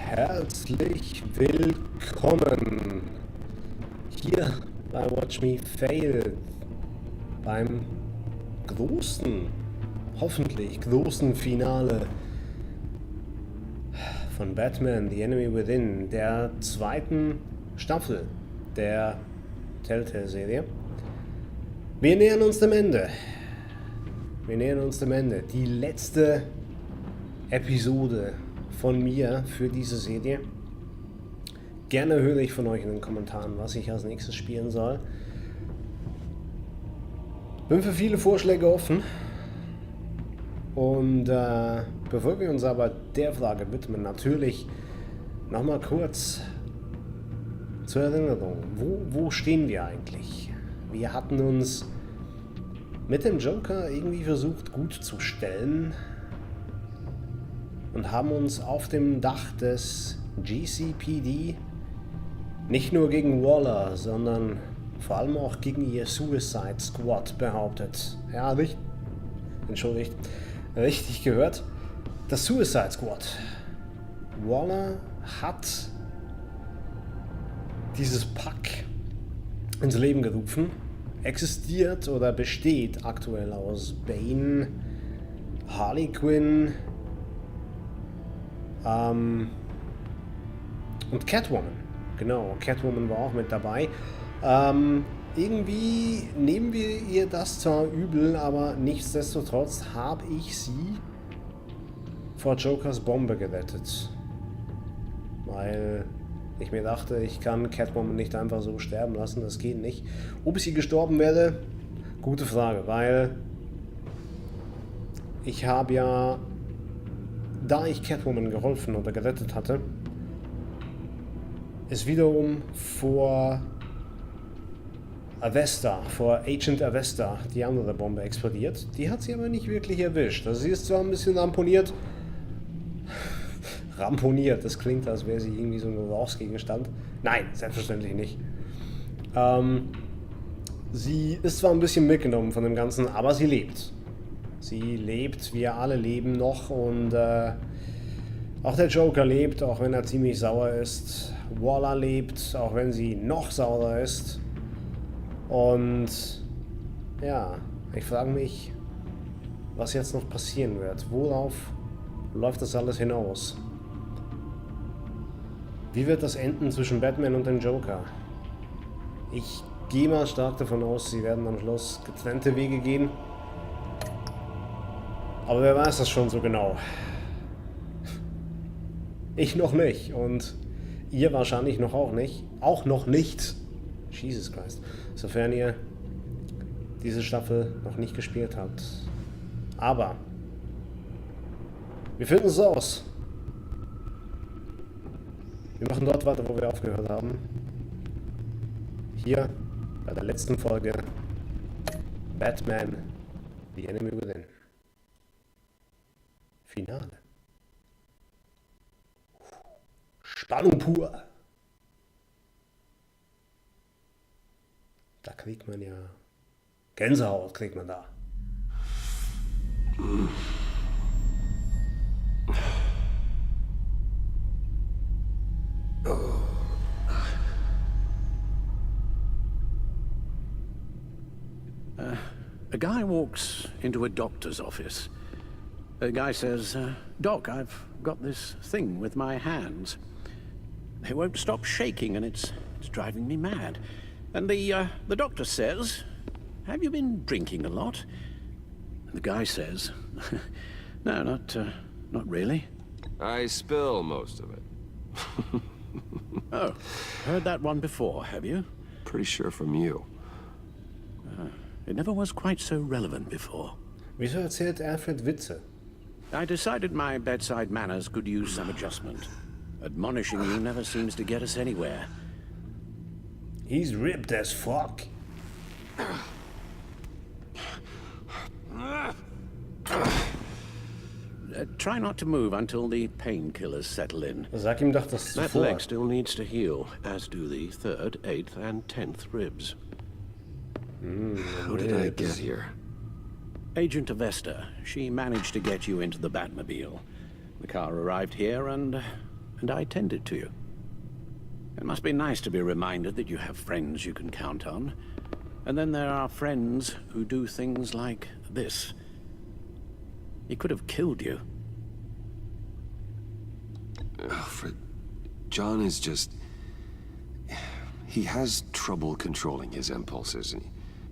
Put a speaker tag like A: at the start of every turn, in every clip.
A: Herzlich willkommen hier bei Watch Me Fail, beim hoffentlich großen Finale von Batman, The Enemy Within, der zweiten Staffel der Telltale Serie. Wir nähern uns dem Ende. Die letzte Episode von mir für diese Serie. Gerne höre ich von euch in den Kommentaren, was ich als nächstes spielen soll. Bin für viele Vorschläge offen. Und bevor wir uns aber der Frage widmen, natürlich nochmal kurz zur Erinnerung. Wo stehen wir eigentlich? Wir hatten uns mit dem Joker irgendwie versucht gut zu stellen und haben uns auf dem Dach des GCPD nicht nur gegen Waller, sondern vor allem auch gegen ihr Suicide Squad behauptet. Ja, richtig gehört. Das Suicide Squad. Waller hat dieses Pack ins Leben gerufen. Existiert oder besteht aktuell aus Bane, Harley Quinn und Catwoman. Genau, Catwoman war auch mit dabei. Irgendwie nehmen wir ihr das zwar übel, aber nichtsdestotrotz habe ich sie vor Jokers Bombe gerettet. Weil ich mir dachte, ich kann Catwoman nicht einfach so sterben lassen, das geht nicht. Ob sie gestorben wäre, gute Frage, weil ich habe ja, da ich Catwoman geholfen oder gerettet hatte, ist wiederum vor Agent Avesta, die andere Bombe explodiert. Die hat sie aber nicht wirklich erwischt. Also sie ist zwar ein bisschen ramponiert, das klingt, als wäre sie irgendwie so ein Gebrauchsgegenstand. Nein, selbstverständlich nicht. Sie ist zwar ein bisschen mitgenommen von dem Ganzen, aber sie lebt. Sie lebt, wir alle leben noch und auch der Joker lebt, auch wenn er ziemlich sauer ist. Waller lebt, auch wenn sie noch saurer ist. Und ja, ich frage mich, was jetzt noch passieren wird. Worauf läuft das alles hinaus? Wie wird das enden zwischen Batman und dem Joker? Ich gehe mal stark davon aus, sie werden am Schluss getrennte Wege gehen. Aber wer weiß das schon so genau? Ich noch nicht und ihr wahrscheinlich auch noch nicht. Jesus Christ. Sofern ihr diese Staffel noch nicht gespielt habt. Aber wir finden es aus. Wir machen dort weiter, wo wir aufgehört haben. Hier bei der letzten Folge Batman, The Enemy Within. Finale. Spannung pur. Da kriegt man ja Gänsehaut, kriegt man da.
B: A guy walks into a doctor's office. The guy says, Doc, I've got this thing with my hands. They won't stop shaking and it's driving me mad. And the doctor says, have you been drinking a lot? And the guy says, no, not really.
C: I spill most of it.
B: Oh, heard that one before, have you?
C: Pretty sure from you.
B: It never was quite so relevant before.
A: Wieso erzählt Alfred Witze?
B: I decided my bedside manners could use some adjustment. Admonishing you never seems to get us anywhere.
A: He's ripped as fuck.
B: Try not to move until the painkillers settle in.
A: Sag ihm doch das
B: That
A: zuvor.
B: leg still needs to heal, as do the 3rd, 8th, and 10th ribs.
C: How did I get here?
B: Agent Avesta, she managed to get you into the Batmobile. The car arrived here and and I tended to you. It must be nice to be reminded that you have friends you can count on. And then there are friends who do things like this. He could have killed you.
C: Alfred, John is just... He has trouble controlling his impulses, and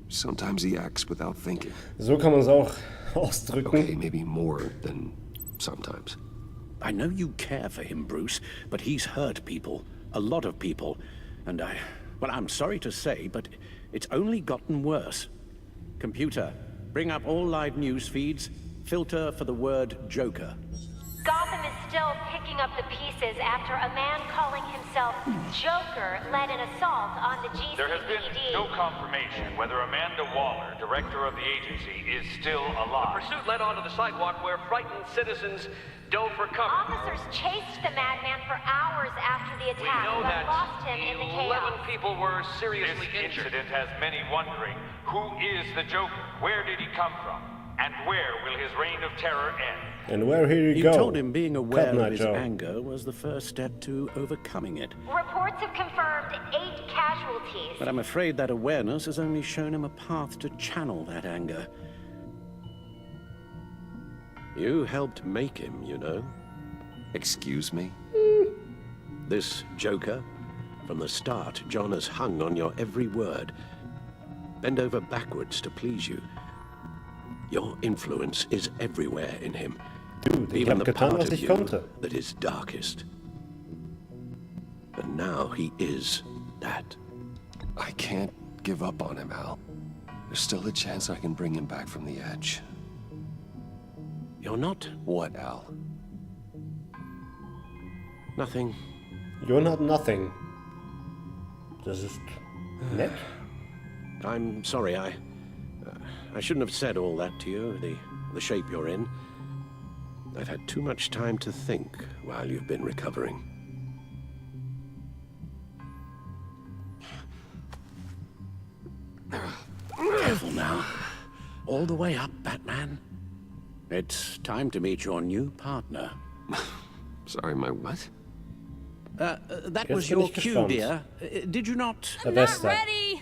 C: sometimes he acts without thinking.
A: So kann man es auch ausdrücken.
C: Okay, maybe more than sometimes.
B: I know you care for him, Bruce, but he's hurt people. A lot of people. And well, I'm sorry to say, but it's only gotten worse. Computer, bring up all live news feeds. Filter for the word Joker.
D: Gotham is still picking up the pieces after a man calling himself Joker led an assault on the GCPD.
E: There has been no confirmation whether Amanda Waller, director of the agency, is still alive.
F: The pursuit led onto the sidewalk where frightened citizens dove for cover.
D: Officers chased the madman for hours after the
F: We
D: attack,
F: know
D: but
F: that
D: lost him in the
F: 11
D: chaos.
F: people were
E: This
F: seriously injured.
E: incident has many wondering, who is the Joker? Where did he come from? And where will his reign of terror end?
A: And where here you
B: You
A: go?
B: told him being aware
A: Cut
B: of his
A: Joe.
B: anger was the first step to overcoming it.
D: Reports have confirmed 8 casualties.
B: But I'm afraid that awareness has only shown him a path to channel that anger. You helped make him, you know.
C: Excuse me?
B: This Joker, from the start, John has hung on your every word. Bend over backwards to please you. Your influence is everywhere in him.
A: Dude, ich
B: Even
A: hab
B: the
A: getan,
B: part
A: was
B: of
A: ich
B: you
A: konnte.
B: that is darkest. And now he is that.
C: I can't give up on him, Al. There's still a chance I can bring him back from the edge.
B: You're not
C: What, Al?
B: nothing.
A: You're not nothing. Das ist nett.
B: I'm sorry, I shouldn't have said all that to you, the shape you're in. I've had too much time to think while you've been recovering. Careful now. All the way up, Batman. It's time to meet your new partner.
C: Sorry, my what?
B: That
A: Jetzt
B: was
A: bin
B: your
A: ich
B: cue,
A: gespannt.
B: dear. Did you not?
A: Der Beste.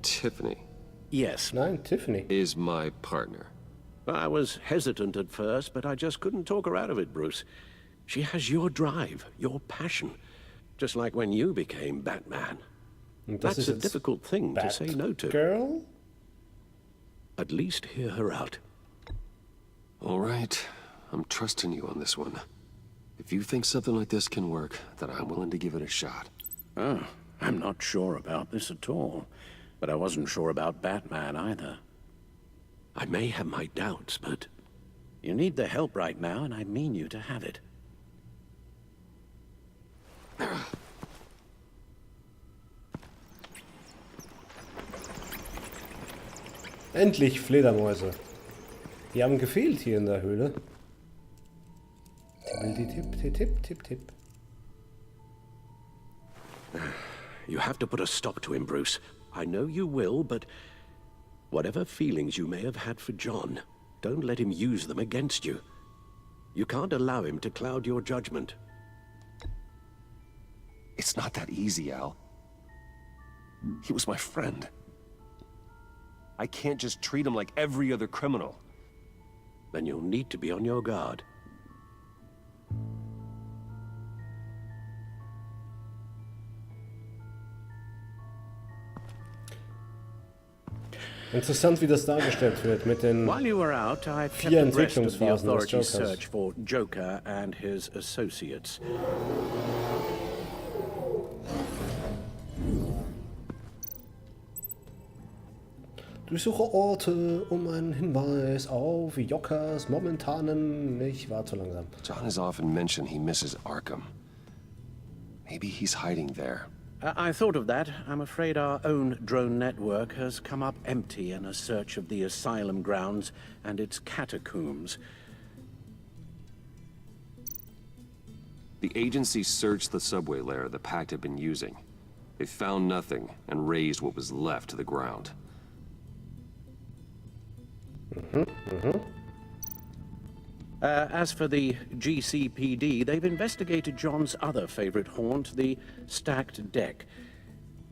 C: Tiffany
B: Yes.
A: Nein, Tiffany.
C: is my partner.
B: I was hesitant at first, but I just couldn't talk her out of it, Bruce. She has your drive, your passion, just like when you became Batman.
A: Und das
B: That's
A: ist
B: a
A: jetzt
B: difficult thing to say no to.
A: Girl?
B: At least hear her out.
C: All right, I'm trusting you on this one. If you think something like this can work, then I'm willing to give it a shot.
B: Oh, I'm not sure about this at all. But I wasn't sure about Batman either. I may have my doubts, but you need the help right now, and I mean you to have it.
A: Endlich Fledermäuse. Die haben gefehlt hier in der Höhle. Tipp.
B: You have to put a stop to him, Bruce. I know you will, but whatever feelings you may have had for John, don't let him use them against you. You can't allow him to cloud your judgment.
C: It's not that easy, Al. He was my friend. I can't just treat him like every other criminal.
B: Then you'll need to be on your guard.
A: Interessant, wie das dargestellt wird mit den...
B: While you were out, I kept
A: Vier
B: abreast of the
A: Entwicklungsphasen des
B: authorities'
A: Jokers.
B: search for Joker and his associates.
A: Durchsuche Orte um einen Hinweis auf Jokers momentanen... Ich war zu langsam.
C: John has often mentioned he misses Arkham. Maybe he's hiding there.
B: I thought of that. I'm afraid our own drone network has come up empty in a search of the asylum grounds and its catacombs.
C: The agency searched the subway layer the Pact had been using. They found nothing and razed what was left to the ground.
B: As for the GCPD, they've investigated John's other favorite haunt, the stacked deck.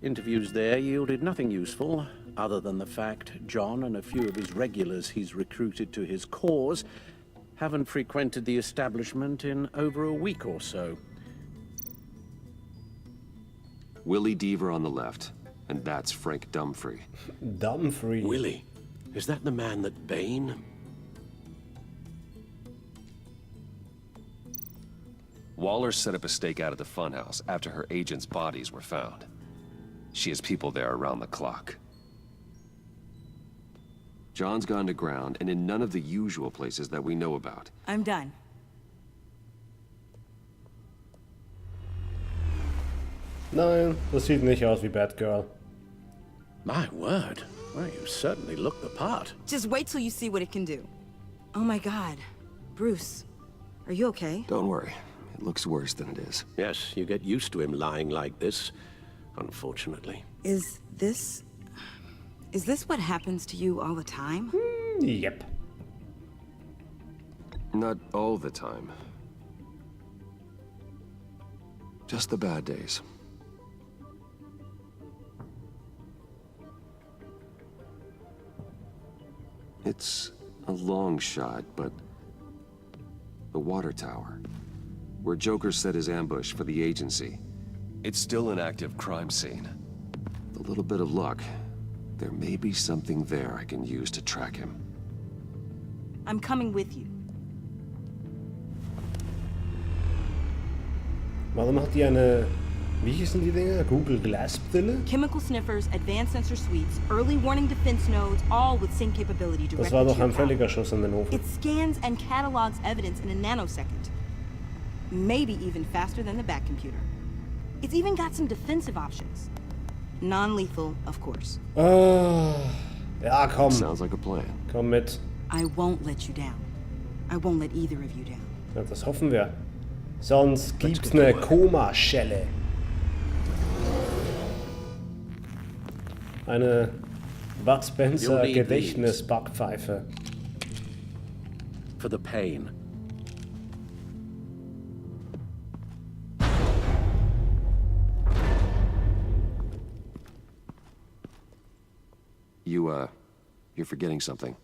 B: Interviews there yielded nothing useful, other than the fact John and a few of his regulars he's recruited to his cause haven't frequented the establishment in over a week or so.
C: Willie Deaver on the left, and that's Frank Dumfrey.
A: Dumfrey.
B: Willie? Is that the man that Bane?
C: Waller set up a stakeout at the funhouse after her agents' bodies were found. She has people there around the clock. John's gone to ground and in none of the usual places that we know about.
G: I'm done.
A: Nein, das sieht nicht aus wie Batgirl.
B: My word. Well, you certainly look the part.
G: Just wait till you see what it can do. Oh my God. Bruce, are you okay?
C: Don't worry. It looks worse than it is.
B: Yes, you get used to him lying like this, unfortunately.
G: Is this what happens to you all the time?
A: Yep.
C: Not all the time. Just the bad days. It's a long shot, but the water tower, where Joker set his ambush for the agency, it's still an active crime scene. With a little bit of luck, there may be something there I can use to track him.
G: I'm coming with you.
A: Warum hat die eine... Wie hießen die Dinger? Google Glass Brille?
G: Chemical sniffers, advanced sensor suites, early warning defense nodes, all with sync capability directly
A: Das war
G: to
A: doch
G: your
A: ein
G: power.
A: völliger Schuss in den Ofen.
G: It scans and catalogs evidence in a nanosecond. Maybe even faster than the Bat computer. It's even got some defensive options. Non-lethal, of course.
A: Ja, komm.
C: Sounds like a plan.
A: Komm mit.
G: I won't let you down. I won't let either of you down.
A: Ja, das hoffen wir. Sonst gibt's eine Komaschelle. Eine Bud Spencer Gedächtnis-Backpfeife.
B: For the pain.
C: You're forgetting something.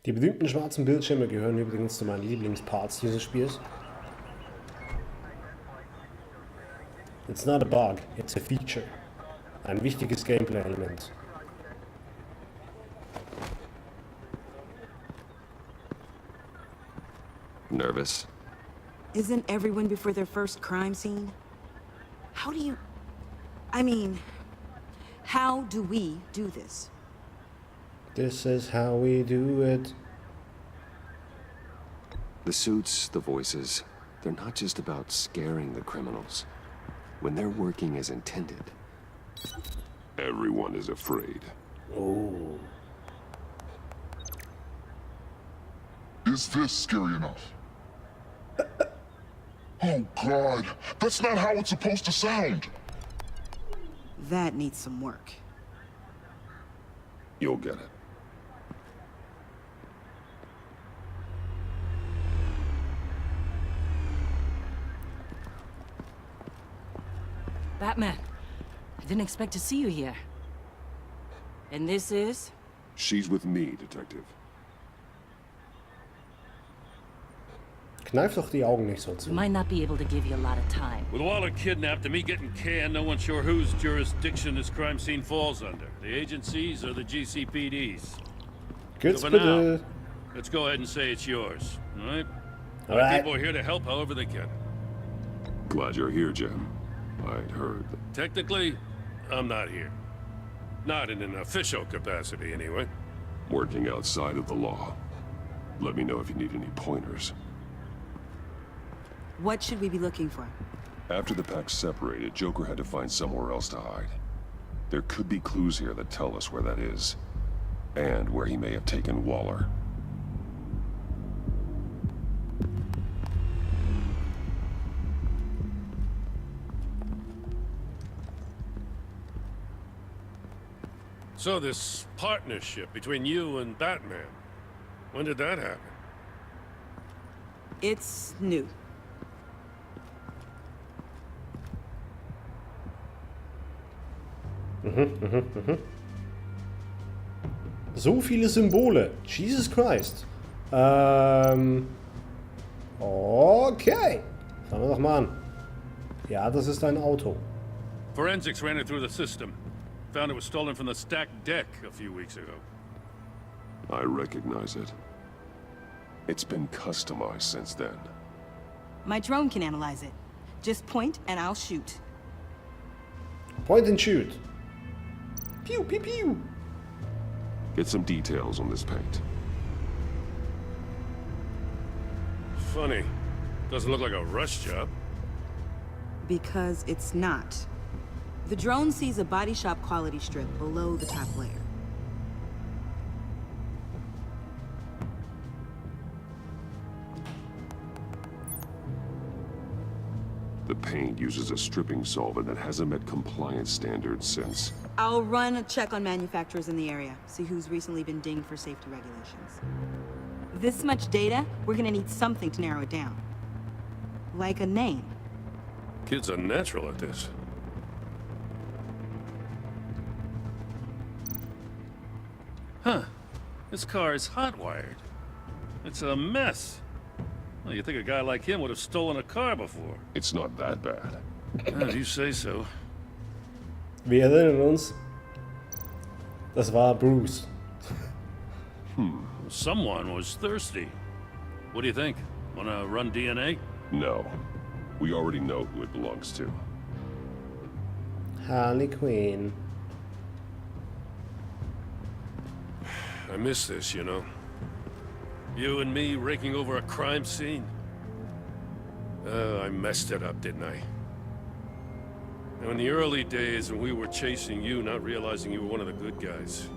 A: Die berühmten schwarzen Bildschirme gehören übrigens zu meinen Lieblingsparts dieses Spiels. It's not a bug, it's a feature. Ein wichtiges Gameplay-Element.
C: Nervous?
G: Isn't everyone before their first crime scene? How do you... I mean, how do we do this?
A: This is how we do it.
C: The suits, the voices, they're not just about scaring the criminals. When they're working as intended, everyone is afraid.
A: Oh.
H: Is this scary enough? Oh God, that's not how it's supposed to sound.
G: That needs some work.
C: You'll get it.
I: Batman, I didn't expect to see you here. And this is?
H: She's with me, Detective.
A: Kneif doch die Augen nicht so zu.
I: We might not be able to give you a lot of time.
J: With Waller kidnapped and me getting Kane, no one's sure whose jurisdiction this crime scene falls under. The agencies or the GCPD's.
A: Geht's
J: So for now,
A: bitte?
J: let's go ahead and say it's yours, all right?
A: All
J: My
A: right.
J: people are here to help however they can.
H: Glad you're here, Jim. I'd heard that.
J: Technically, I'm not here. Not in an official capacity, anyway.
H: Working outside of the law. Let me know if you need any pointers.
G: What should we be looking for?
H: After the pack separated, Joker had to find somewhere else to hide. There could be clues here that tell us where that is, and where he may have taken Waller.
J: So this partnership between you and Batman, when did that happen?
G: It's new.
A: So viele Symbole. Jesus Christ. Okay. Fangen wir doch mal an. Ja, das ist ein Auto.
J: Forensics ran it through the system. Found it was stolen from the stacked deck a few weeks ago.
H: I recognize it. It's been customized since then.
G: My drone can analyze it. Just point and I'll shoot.
A: Point and shoot. Pew, pew, pew.
H: Get some details on this paint.
J: Funny. Doesn't look like a rush job.
G: Because it's not. The drone sees a body shop quality strip below the top layer.
H: The paint uses a stripping solvent that hasn't met compliance standards since.
G: I'll run a check on manufacturers in the area, see who's recently been dinged for safety regulations. This much data, we're gonna need something to narrow it down. Like a name.
J: Kid's a natural at this. Huh. This car is hot-wired. It's a mess. Well, you'd think a guy like him would have stolen a car before.
H: It's not that bad.
J: If you say so.
A: Wir erinnern uns. Das war Bruce.
J: Someone was thirsty. What do you think? Wanna run DNA?
H: No. We already know who it belongs to.
A: Harley Quinn.
J: I miss this, you know. You and me raking over a crime scene. I messed it up, didn't I? Now, in the early days when we were chasing you, not realizing you were one of the good guys,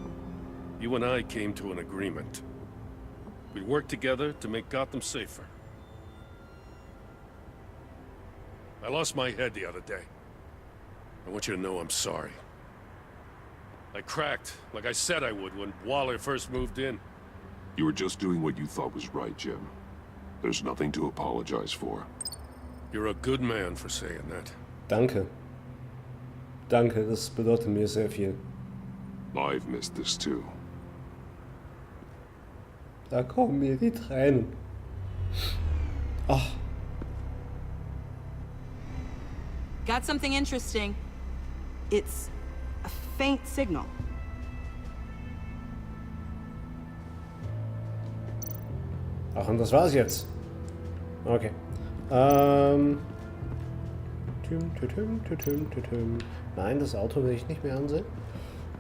J: you and I came to an agreement. We'd work together to make Gotham safer. I lost my head the other day. I want you to know I'm sorry. I cracked, like I said I would when Waller first moved in.
H: You were just doing what you thought was right, Jim. There's nothing to apologize for.
J: You're a good man for saying that.
A: Danke. Danke, das bedeutet mir sehr viel.
H: I've missed this too.
A: Da kommen mir die Tränen. Ach.
G: Got something interesting. It's a faint signal.
A: Ach, und das war's jetzt. Okay. Nein, das Auto will ich nicht mehr ansehen.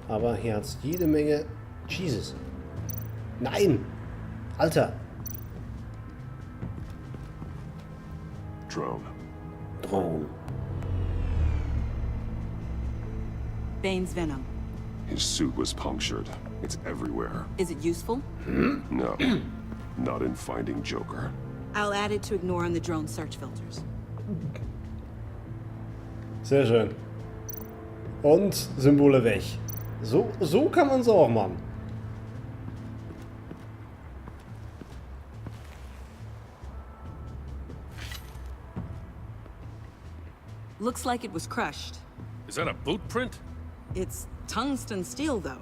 A: Aber hier hat's jede Menge... Jesus. Nein! Alter!
H: Drone.
A: Drone.
G: Bane's venom.
H: His suit was punctured. It's everywhere.
G: Is it useful?
H: No. Not in finding Joker.
G: I'll add it to ignore on the drone search filters.
A: Sehr schön. Und Symbole weg. So kann man's auch machen.
G: Looks like it was crushed.
J: Is that a boot print?
G: It's tungsten steel, though.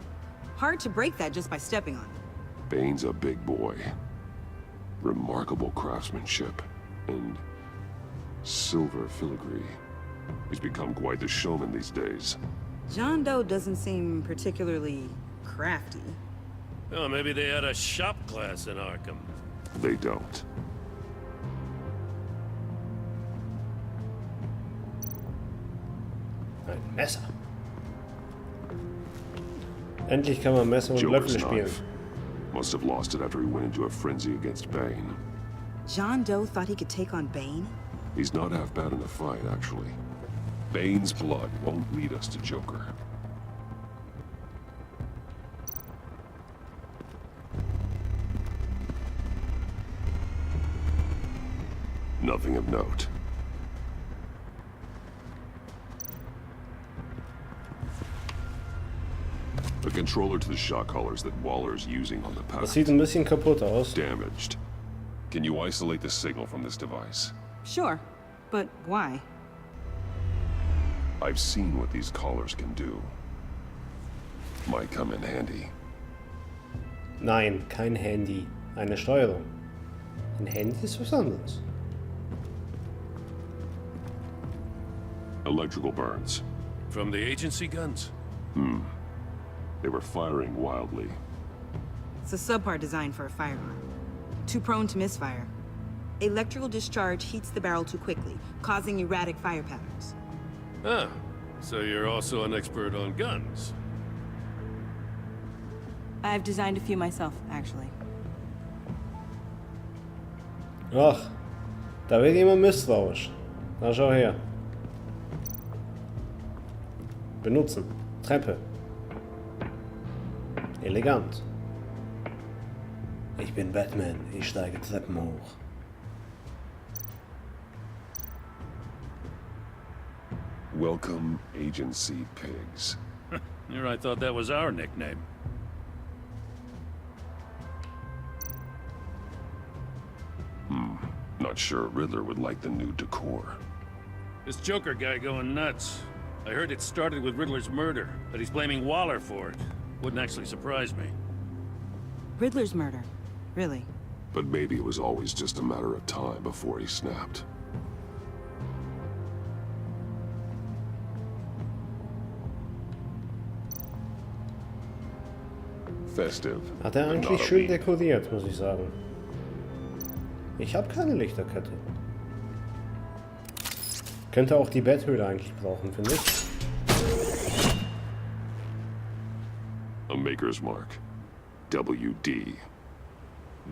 G: Hard to break that just by stepping on it.
H: Bane's a big boy. Remarkable craftsmanship. And silver filigree. He's become quite the showman these days.
G: John Doe doesn't seem particularly crafty.
J: Oh, maybe they had a shop class in Arkham.
H: They don't.
A: Ein Messer. Endlich kann man Messer und
H: Joker's
A: Löffel spielen.
H: knife. Must have lost it after he went into a frenzy against Bane.
G: John Doe thought he could take on Bane?
H: He's not half bad in a fight, actually. Bane's blood won't lead us to Joker. Nothing of note. The controller to the shock collars that Waller's using on the path.
A: Das sieht ein bisschen kaputt aus.
H: Damaged. Can you isolate the signal from this device?
G: Sure, but why?
H: I've seen what these collars can do. Might come in handy.
A: Nein, kein Handy. Eine Steuerung. Ein Handy ist was anderes.
H: Electrical burns.
J: From the agency guns?
H: They were firing wildly.
G: It's a subpart designed for a firearm. Too prone to misfire. Electrical discharge heats the barrel too quickly, causing erratic fire patterns.
J: Ah, so you're also an expert on guns.
G: I've designed a few myself, actually.
A: Ach, da wird jemand misstrauisch. Na, schau her. Benutzen. Treppe. Elegant. Ich bin Batman. Ich steige Treppen hoch.
H: Welcome, agency pigs.
J: Here I thought that was our nickname.
H: Not sure Riddler would like the new decor.
J: This Joker guy going nuts. I heard it started with Riddler's murder, but he's blaming Waller for it. Wouldn't actually surprise me.
G: Riddler's murder? Really?
H: But maybe it was always just a matter of time before he snapped. Festive.
A: Hat er eigentlich schön dekoriert, muss ich sagen. Ich habe keine Lichterkette. Könnte auch die Betthöhle eigentlich brauchen, finde ich.
H: A maker's mark. WD.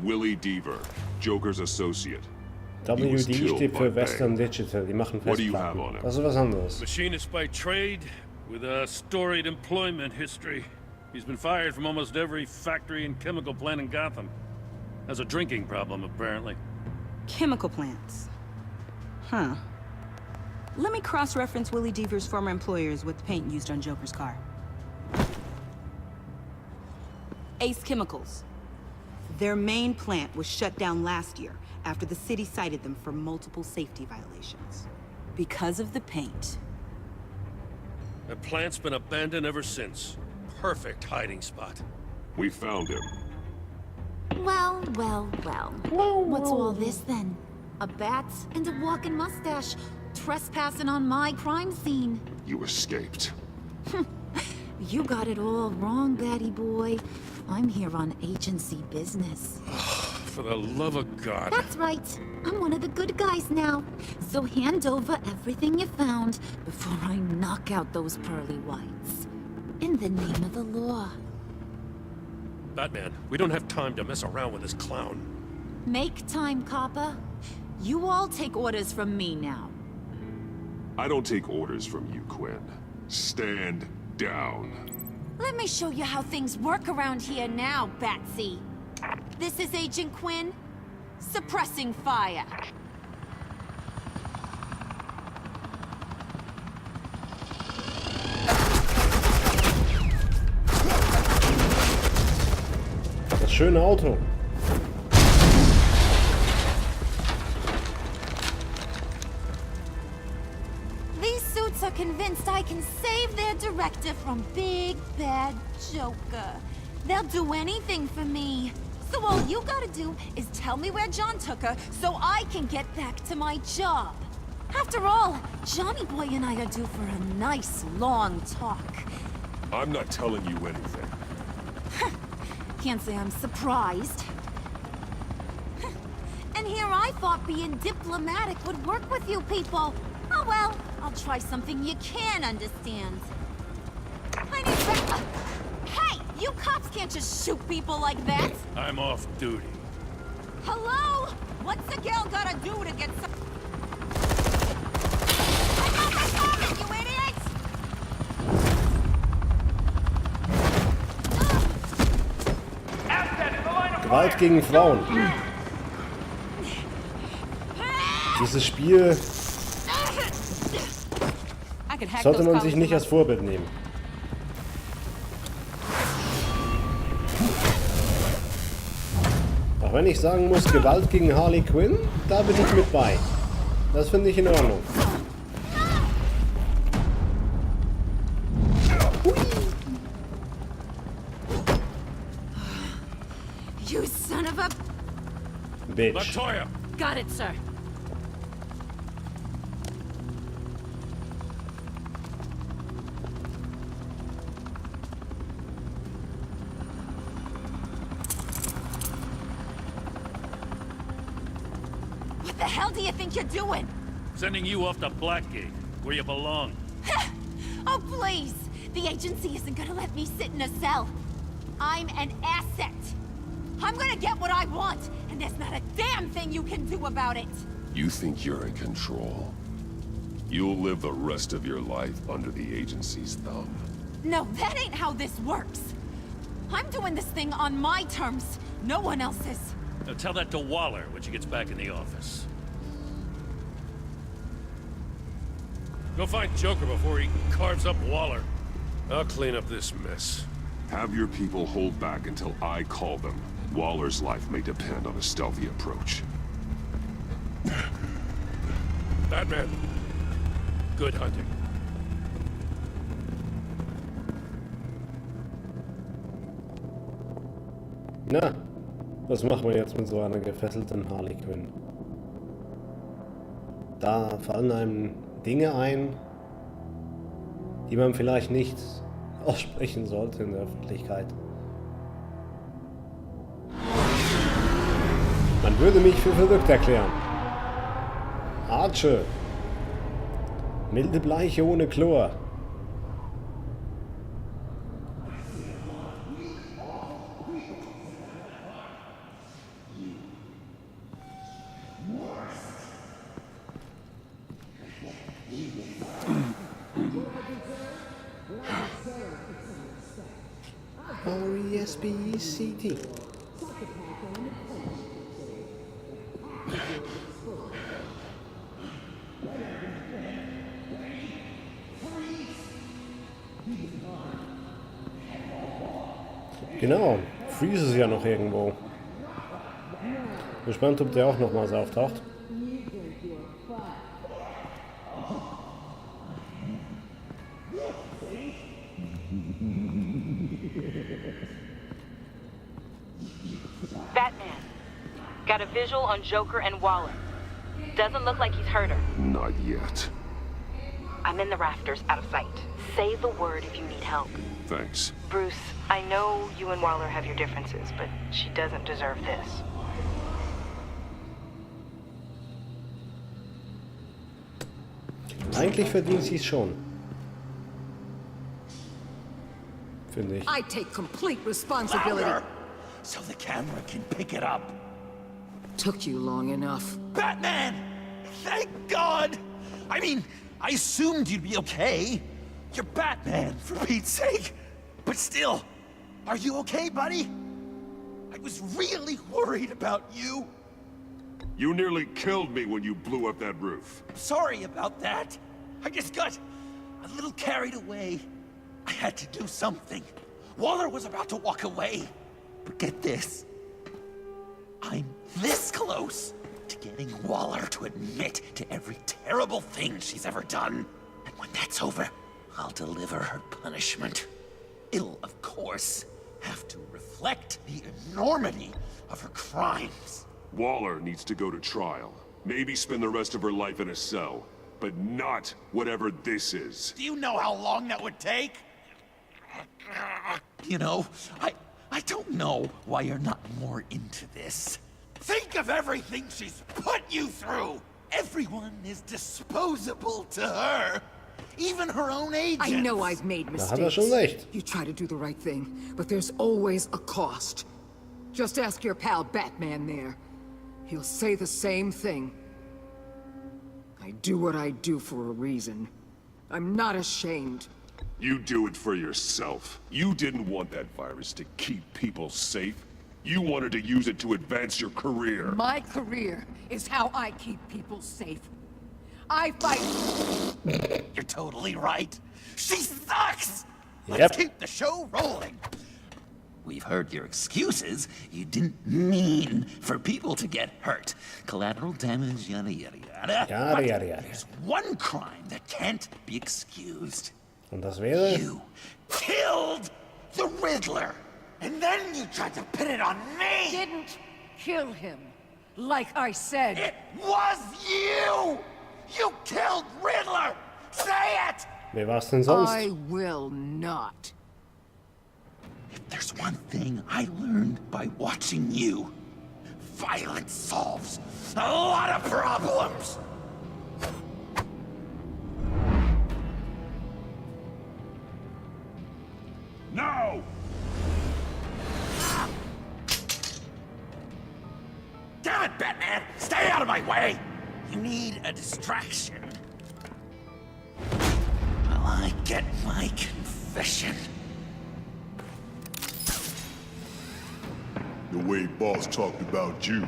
H: Willie Deaver, Joker's associate.
A: WD steht für Western Digital, die machen Festplatten. Das ist was anderes.
J: Machinist by trade, with a storied employment history. He's been fired from almost every factory and chemical plant in Gotham. Has a drinking problem, apparently.
G: Chemical plants. Huh. Let me cross-reference Willie Deaver's former employers with the paint used on Joker's car. Ace Chemicals. Their main plant was shut down last year after the city cited them for multiple safety violations. Because of the paint.
J: The plant's been abandoned ever since. Perfect hiding spot.
H: We found him.
K: Well. What's all this then? A bat and a walking mustache, trespassing on my crime scene.
H: You escaped.
K: You got it all wrong, Batty boy. I'm here on agency business.
J: For the love of God.
K: That's right. I'm one of the good guys now. So hand over everything you found before I knock out those pearly whites. In the name of the law.
J: Batman, we don't have time to mess around with this clown.
K: Make time, copper. You all take orders from me now.
H: I don't take orders from you, Quinn. Stand down.
K: Let me show you how things work around here now, Batsy. This is Agent Quinn. Suppressing fire.
A: Das schöne Auto.
K: These suits are convinced I can save their director from Big Bad Joker. They'll do anything for me. So all you gotta do is tell me where John took her so I can get back to my job. After all, Johnny Boy and I are due for a nice long talk.
H: I'm not telling you anything.
K: Can't say I'm surprised. And here I thought being diplomatic would work with you people. Oh well, I'll try something you can understand. I need Hey, you cops can't just shoot people like that.
J: I'm off duty.
K: Hello? What's a girl gotta do to get some...
A: Gewalt gegen Frauen. Dieses Spiel sollte man sich nicht als Vorbild nehmen. Auch wenn ich sagen muss, Gewalt gegen Harley Quinn, da bin ich mit bei. Das finde ich in Ordnung.
K: You son of a...
A: Bitch.
J: Latoya!
I: Got it, sir.
K: What the hell do you think you're doing?
L: Sending you off to Blackgate, where you belong.
K: Oh, please! The agency isn't gonna let me sit in a cell. I'm an asset. I'm gonna get what I want, and there's not a damn thing you can do about it.
H: You think you're in control? You'll live the rest of your life under the agency's thumb.
K: No, that ain't how this works. I'm doing this thing on my terms, no one else's.
L: Now tell that to Waller when she gets back in the office.
J: Go find Joker before he carves up Waller. I'll clean up this mess.
H: Have your people hold back until I call them. Waller's life may depend on a stealthy approach.
J: Batman, good hunting.
A: Na, was machen wir jetzt mit so einer gefesselten Harley Quinn? Da fallen einem Dinge ein, die man vielleicht nicht aussprechen sollte in der Öffentlichkeit. Man würde mich für verrückt erklären. Arche. Milde Bleiche ohne Chlor. R-E-S-P-E-C-T. Genau, Freeze ist ja noch irgendwo. Gespannt, ob der auch nochmals auftaucht.
G: Batman, got a visual on Joker and Waller. Doesn't look like he's hurt her.
H: Not yet.
G: I'm in the rafters, out of sight. Say the word if you need help.
H: Thanks.
G: Bruce, I know you and Waller have your differences, but she doesn't deserve this.
A: Eigentlich verdient sie es schon. Finde ich.
M: I take complete responsibility.
L: Louder, so the camera can pick it up.
M: Took you long enough.
L: Batman! Thank God! I mean, I assumed you'd be okay. You're Batman, for Pete's sake. But still, are you okay, buddy? I was really worried about you.
H: You nearly killed me when you blew up that roof.
L: Sorry about that. I just got a little carried away. I had to do something. Waller was about to walk away. But get this. I'm this close to getting Waller to admit to every terrible thing she's ever done. And when that's over, I'll deliver her punishment. It'll, of course, have to reflect the enormity of her crimes.
H: Waller needs to go to trial. Maybe spend the rest of her life in a cell. But not whatever this is.
L: Do you know how long that would take? You know, I don't know why you're not more into this. Think of everything she's put you through! Everyone is disposable to her. Even her own agents.
M: I know I've made
A: Da hat er schon
M: mistakes.
A: recht.
M: You try to do the right thing, but there's always a cost. Just ask your pal Batman there. He'll say the same thing. I do what I do for a reason. I'm not ashamed.
H: You do it for yourself. You didn't want that virus to keep people safe. You wanted to use it to advance your career.
M: My career is how I keep people safe. I fight.
L: You're totally right. She sucks!
A: Yep.
L: Let's keep the show rolling. We've heard your excuses. You didn't mean for people to get hurt. Collateral damage, yada yada yada.
A: Yada yada yada.
L: There's one crime that can't be excused.
A: Und das wäre?
L: You killed the Riddler! And then you tried to pin it on me!
M: Didn't kill him, like I said.
L: It was you! You killed Riddler! Say it!
A: Wer war's denn sonst?
M: I will not.
L: If there's one thing I learned by watching you, violence solves a lot of problems!
H: No!
L: Damn it, Batman! Stay out of my way! You need a distraction. While I get my confession.
N: The way Boss talked about you,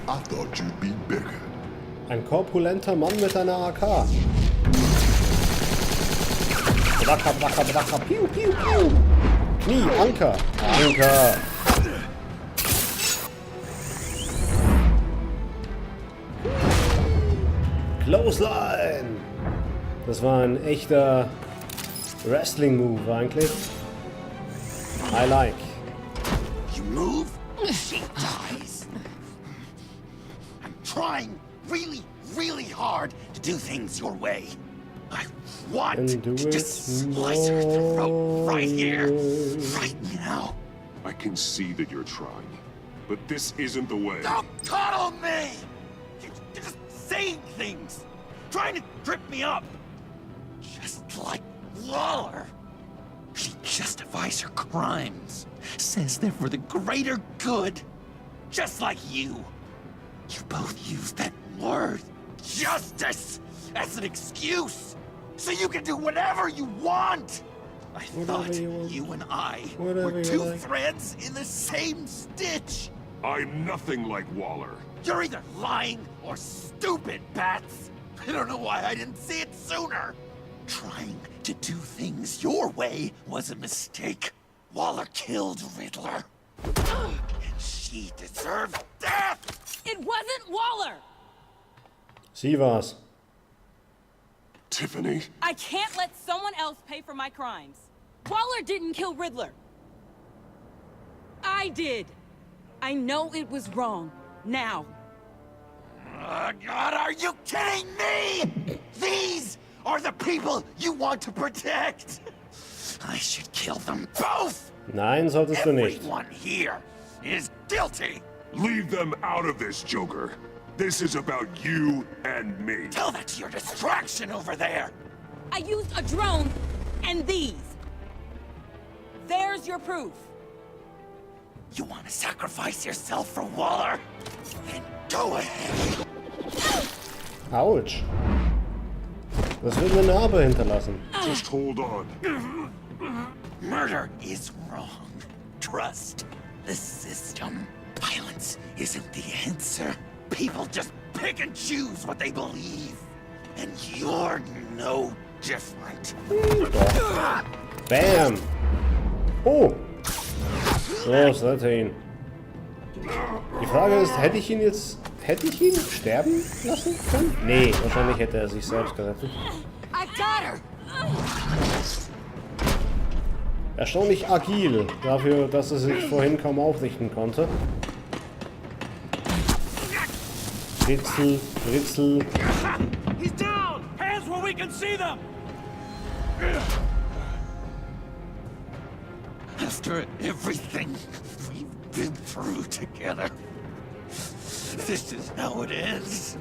N: I thought you'd be bigger.
A: Ein korpulenter Mann mit einer AK. Wacker, wacker, wacker, piu, piu, piu. Nie, Anker. Anker. Clothesline. Das war ein echter Wrestling-Move eigentlich. I like.
L: You move, she dies. I'm trying really, really hard to do things your way. I want to slice her throat right here, right now.
H: I can see that you're trying, but this isn't the way.
L: Don't coddle me! You're just saying things, trying to trip me up. Just like Waller. She justifies her crimes, says they're for the greater good. Just like you. You both use that word, justice, as an excuse, so you can do whatever you want. I thought you and I were two threads in the same stitch.
H: I'm nothing like Waller.
L: You're either lying or stupid, Bats. I don't know why I didn't see it sooner. Trying to do things your way was a mistake. Waller killed Riddler. And she deserved death!
G: It wasn't Waller!
A: Sie war's.
H: Tiffany?
G: I can't let someone else pay for my crimes. Waller didn't kill Riddler. I did. I know it was wrong. Now.
L: God, are you kidding me? These are the people you want to protect. I should kill them both.
A: Nein, solltest du nicht.
L: Everyone here is guilty.
H: Leave them out of this, Joker. This is about you and me.
L: Tell that to your distraction over there.
G: I used a drone and these. There's your proof.
L: You want to sacrifice yourself for Waller? Then go ahead.
A: Autsch. Das wird eine Narbe hinterlassen.
H: Just hold on.
L: Murder is wrong. Trust the system. Violence isn't the answer. People just pick and choose what they believe. And you're no different.
A: Bam! Oh! So, das hat er ihn. Die Frage ist, hätte ich ihn sterben lassen können? Nee, wahrscheinlich hätte er sich selbst gerettet. Erstaunlich agil, dafür, dass er sich vorhin kaum aufrichten konnte. Ritzel, Ritzel.
F: He's down! Hands where we can see them!
L: After everything we've been through together, this is how it ends.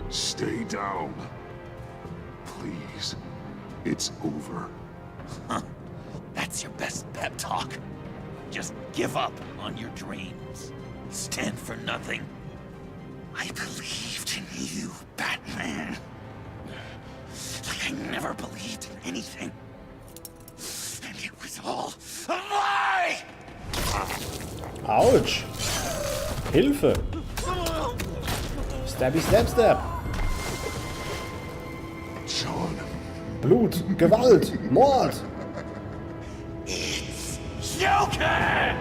H: Stay down. Please. It's over.
L: Huh. That's your best pep talk. Just give up on your dreams. Stand for nothing. I believed in you, Batman. Like I never believed in anything. And it was all a lie!
A: Autsch! Hilfe! Stabby, stab, stab!
N: John.
A: Blut, Gewalt, Mord!
L: It's Joker!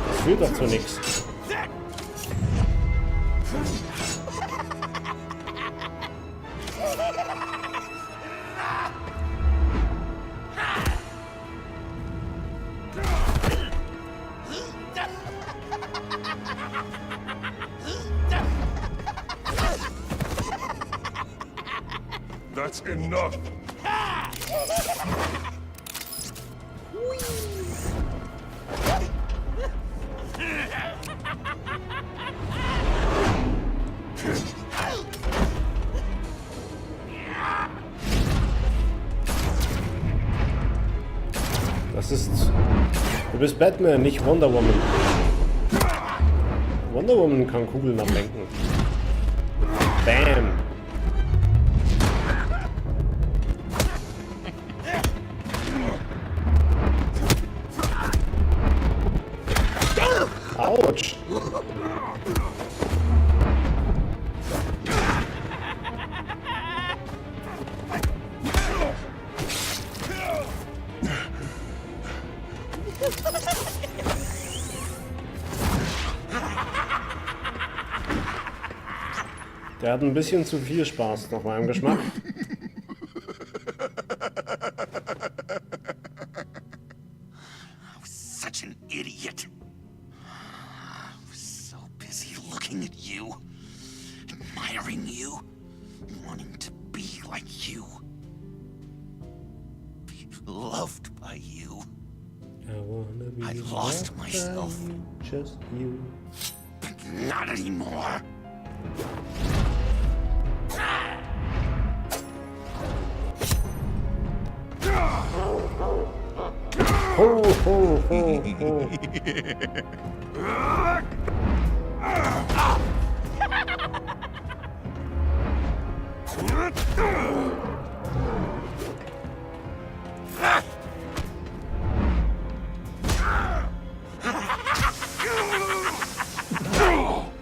A: Das führt doch zu nichts.
N: That's enough.
A: Das ist... Du bist Batman, nicht Wonder Woman. Wonder Woman kann Kugeln ablenken. Bam! Autsch! Der hat ein bisschen zu viel Spaß nach meinem Geschmack.
L: I was such an idiot. I was so busy looking at you, admiring you, wanting to be like you, be loved by you. I lost myself.
A: Just you.
L: But not anymore.
A: Ho, ho, ho, ho.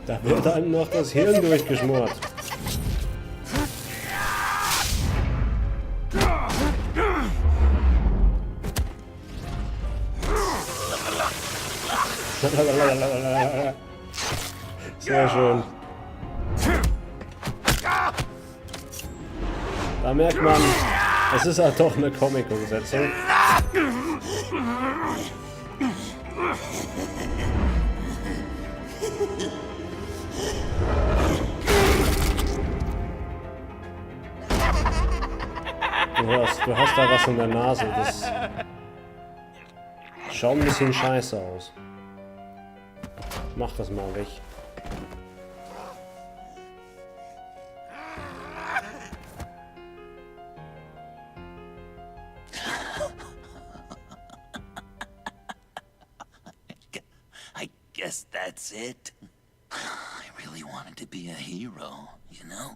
A: Da wird einem noch das Hirn durchgeschmort. Sehr schön. Da merkt man, es ist halt doch eine Comic-Umsetzung. Du hast da was in der Nase. Das schaut ein bisschen scheiße aus. Mach das mal weg.
L: I guess that's it. I really wanted to be a hero, you know?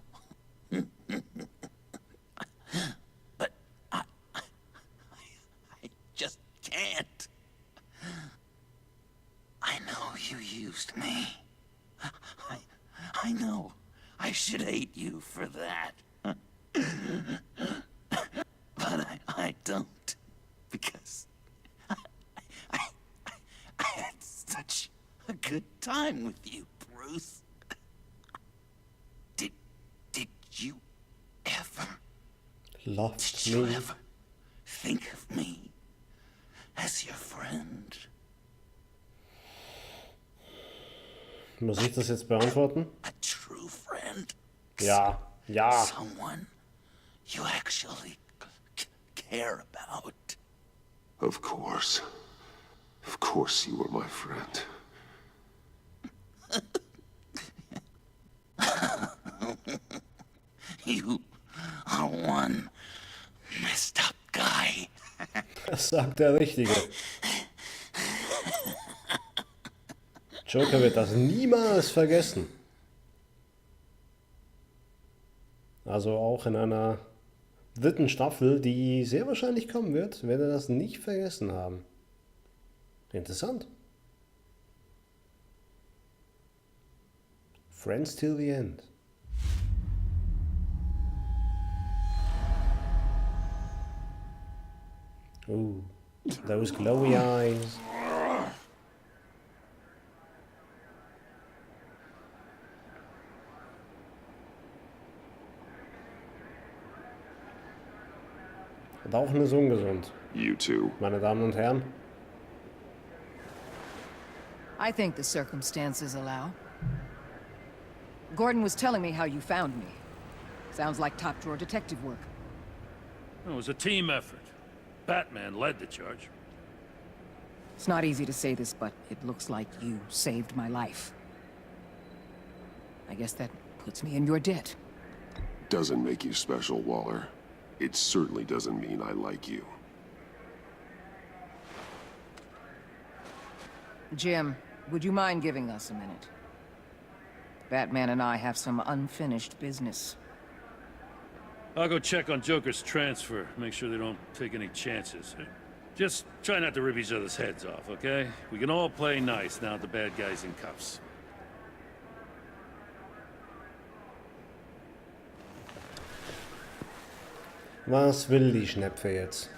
L: But I just can't. I know you used me. I know I should hate you for that. But I don't. Because I had such a good time with you, Bruce. Did you ever...
A: Loved
L: Did you
A: me.
L: ever think of me as your friend?
A: Muss ich das jetzt beantworten?
L: A true friend.
A: Ja, ja.
L: Someone you actually care about.
H: Of course. Of course you were my friend.
L: You are one messed up guy.
A: Das sagt der Richtige. Joker wird das niemals vergessen. Also auch in einer dritten Staffel, die sehr wahrscheinlich kommen wird, wird er das nicht vergessen haben. Interessant. Friends till the end. Ooh, those glowy eyes. Und auch nicht so ungesund.
H: You too.
A: Meine Damen und Herren.
M: I think the circumstances allow. Gordon was telling me how you found me. Sounds like top-drawer detective work.
J: It was a team effort. Batman led the charge.
M: It's not easy to say this, but it looks like you saved my life. I guess that puts me in your debt.
H: Doesn't make you special, Waller. It certainly doesn't mean I like you.
M: Jim, would you mind giving us a minute? Batman and I have some unfinished business.
J: I'll go check on Joker's transfer, make sure they don't take any chances. Just try not to rip each other's heads off, okay? We can all play nice now that the bad guy's in cuffs.
A: Was will die Schnepfe jetzt?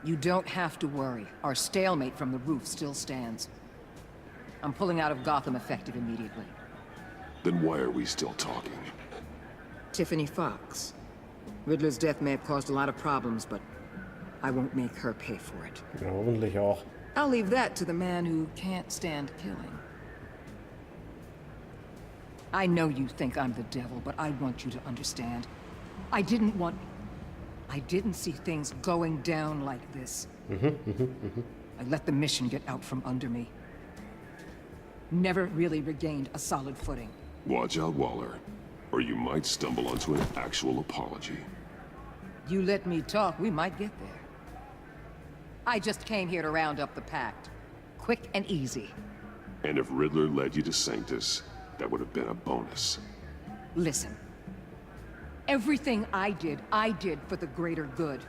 M: You don't have to worry. Our stalemate from the roof still stands. I'm pulling out of Gotham effective immediately.
H: Then why are we still talking?
M: Tiffany Fox. Riddler's death may have caused a lot of problems, but I won't make her pay for it.
A: Ja, hoffentlich auch.
M: I'll leave that to the man who can't stand killing. I know you think I'm the devil, but I want you to understand. I didn't see things going down like this. I let the mission get out from under me. Never really regained a solid footing.
H: Watch out, Waller, or you might stumble onto an actual apology.
M: You let me talk, we might get there. I just came here to round up the pact. Quick and easy.
H: And if Riddler led you to Sanctus, that would have been a bonus.
M: Listen. Everything I did for the greater good.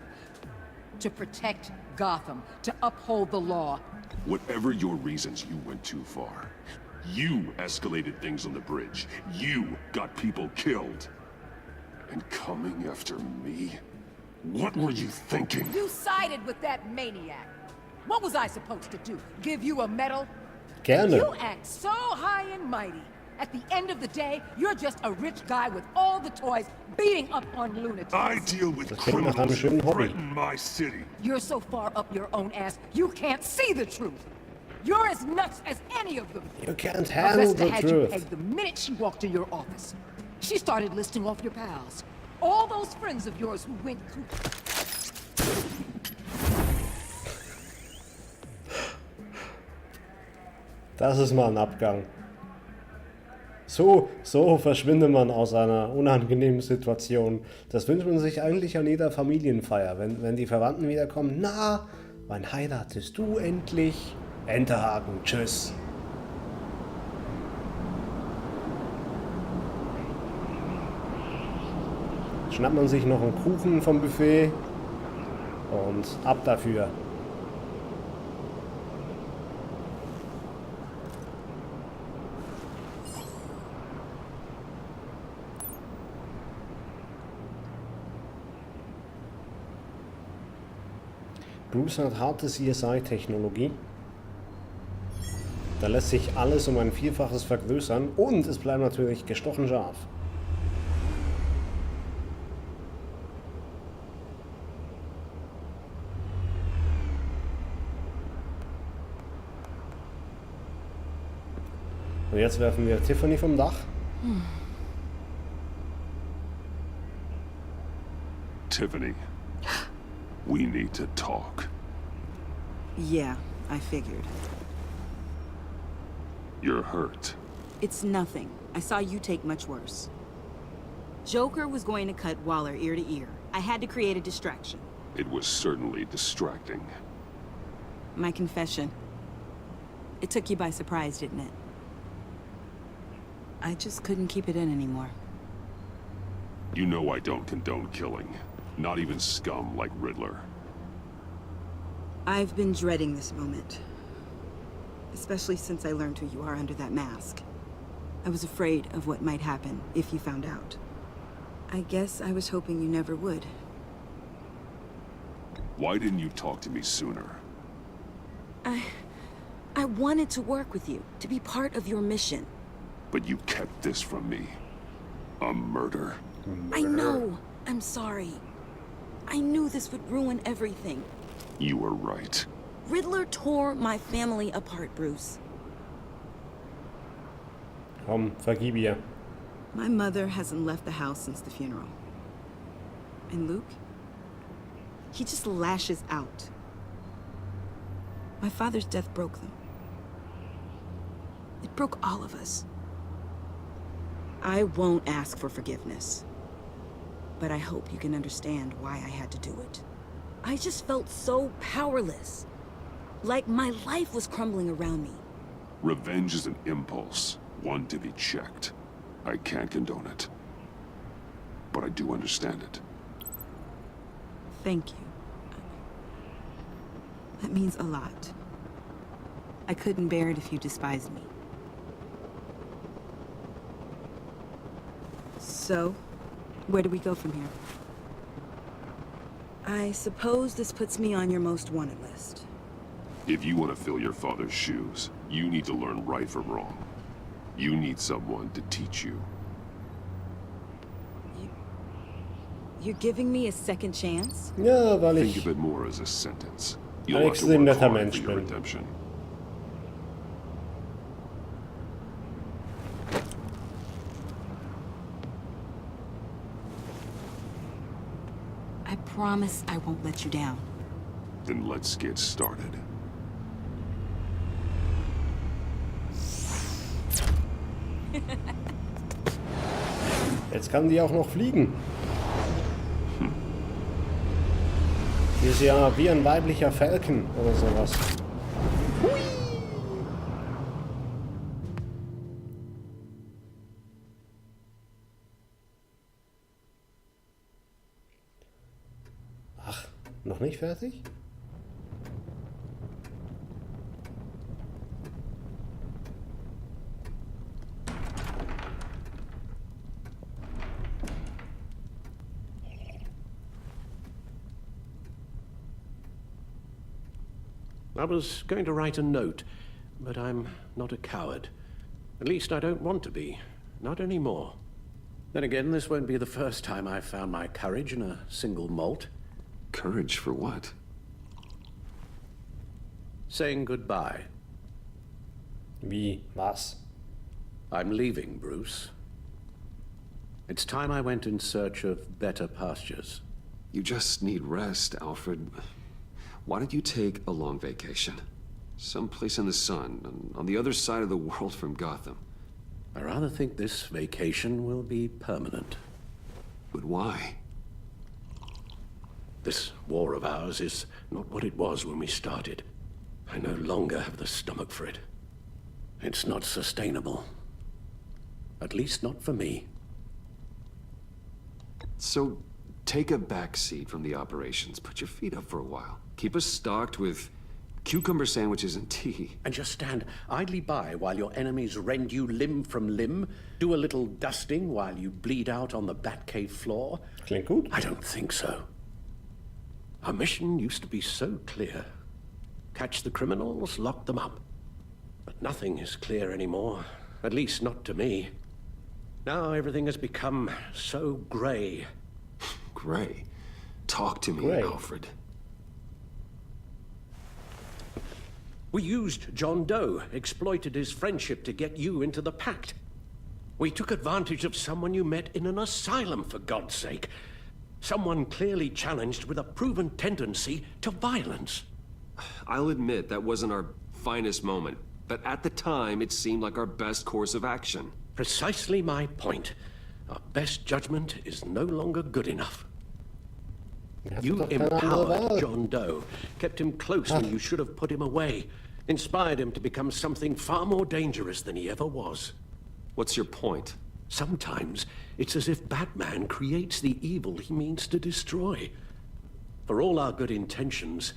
M: To protect Gotham, to uphold the law.
H: Whatever your reasons, you went too far. You escalated things on the bridge. You got people killed. And coming after me? What were you thinking?
M: You sided with that maniac. What was I supposed to do? Give you a medal?
A: Gerne.
M: You act so high and mighty. At the end of the day, you're just a rich guy with all the toys beating up on lunatics.
H: I deal with
A: Das klingt nach einem
H: criminals
A: schönen
H: who
A: Hobby.
H: threaten my city.
M: You're so far up your own ass, you can't see the truth. You're as nuts as any of them.
A: You can't handle
M: Vesta
A: the
M: had you
A: truth.
M: pegged the minute she walked in your office. She started listing off your pals. All those friends of yours who went cuckoo.
A: Das ist mal ein Abgang. So verschwindet man aus einer unangenehmen Situation. Das wünscht man sich eigentlich an jeder Familienfeier. Wenn die Verwandten wiederkommen, na, wann heiratest du endlich? Enterhaken, tschüss. Schnappt man sich noch einen Kuchen vom Buffet und ab dafür. Bruce hat harte CSI-Technologie. Da lässt sich alles um ein Vielfaches vergrößern und es bleibt natürlich gestochen scharf. Und jetzt werfen wir Tiffany vom Dach.
H: Tiffany, we need to talk.
G: Yeah, I figured.
H: You're hurt.
G: It's nothing. I saw you take much worse. Joker was going to cut Waller ear to ear. I had to create a distraction.
H: It was certainly distracting.
G: My confession. It took you by surprise, didn't it? I just couldn't keep it in anymore.
H: You know I don't condone killing. Not even scum like Riddler.
G: I've been dreading this moment. Especially since I learned who you are under that mask. I was afraid of what might happen if you found out. I guess I was hoping you never would.
H: Why didn't you talk to me sooner?
G: I wanted to work with you, to be part of your mission.
H: But you kept this from me. A murder.
G: I know. I'm sorry. I knew this would ruin everything.
H: You were right.
G: Riddler tore my family apart, Bruce.
A: Komm, vergib ihr.
G: My mother hasn't left the house since the funeral. And Luke? He just lashes out. My father's death broke them. It broke all of us. I won't ask for forgiveness. But I hope you can understand why I had to do it. I just felt so powerless. Like my life was crumbling around me.
H: Revenge is an impulse, one to be checked. I can't condone it. But I do understand it.
G: Thank you. That means a lot. I couldn't bear it if you despised me. So, where do we go from here? I suppose this puts me on your most wanted list.
H: If you want to fill your father's shoes, you need to learn right from wrong. You need someone to teach you.
G: You're giving me a second chance?
A: Ja, weil
H: Think
A: ich
H: of it more as a sentence.
A: ein
H: You'll have to
A: extrem
H: work
A: netter
H: hard
A: Mensch
H: for your
A: bin.
H: redemption.
G: I promise I won't let you down.
H: Then let's get started.
A: Jetzt kann die auch noch fliegen. Die ist ja wie ein weiblicher Falken oder sowas. Ach, noch nicht fertig?
B: I was going to write a note, but I'm not a coward. At least I don't want to be. Not anymore. Then again, this won't be the first time I've found my courage in a single malt.
C: Courage for what?
B: Saying goodbye.
A: Wie? Was?
B: I'm leaving, Bruce. It's time I went in search of better pastures.
C: You just need rest, Alfred. Why don't you take a long vacation? Someplace in the sun, on the other side of the world from Gotham.
B: I rather think this vacation will be permanent.
C: But why?
B: This war of ours is not what it was when we started. I no longer have the stomach for it. It's not sustainable. At least not for me.
C: So, take a back seat from the operations. Put your feet up for a while. Keep us stocked with cucumber sandwiches and tea.
B: And just stand idly by while your enemies rend you limb from limb? Do a little dusting while you bleed out on the Batcave floor?
A: Klingt gut.
B: I don't think so. Our mission used to be so clear. Catch the criminals, lock them up. But nothing is clear anymore. At least not to me. Now everything has become so gray.
C: Gray? Talk to me,
A: Gray.
C: Alfred.
B: We used John Doe, exploited his friendship to get you into the pact. We took advantage of someone you met in an asylum, for God's sake. Someone clearly challenged with a proven tendency to violence.
C: I'll admit that wasn't our finest moment, but at the time it seemed like our best course of action.
B: Precisely my point. Our best judgment is no longer good enough. You empowered John Doe, kept him close when you should have put him away, inspired him to become something far more dangerous than he ever was.
C: What's your point?
B: Sometimes it's as if Batman creates the evil he means to destroy. For all our good intentions,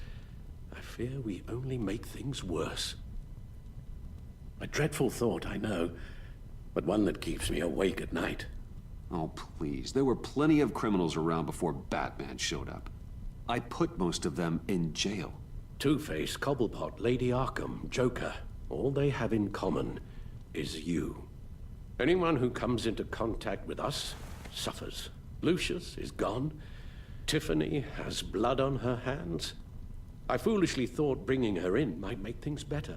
B: I fear we only make things worse. A dreadful thought, I know, but one that keeps me awake at night.
C: Oh, please. There were plenty of criminals around before Batman showed up. I put most of them in jail.
B: Two-Face, Cobblepot, Lady Arkham, Joker, all they have in common is you. Anyone who comes into contact with us suffers. Lucius is gone. Tiffany has blood on her hands. I foolishly thought bringing her in might make things better,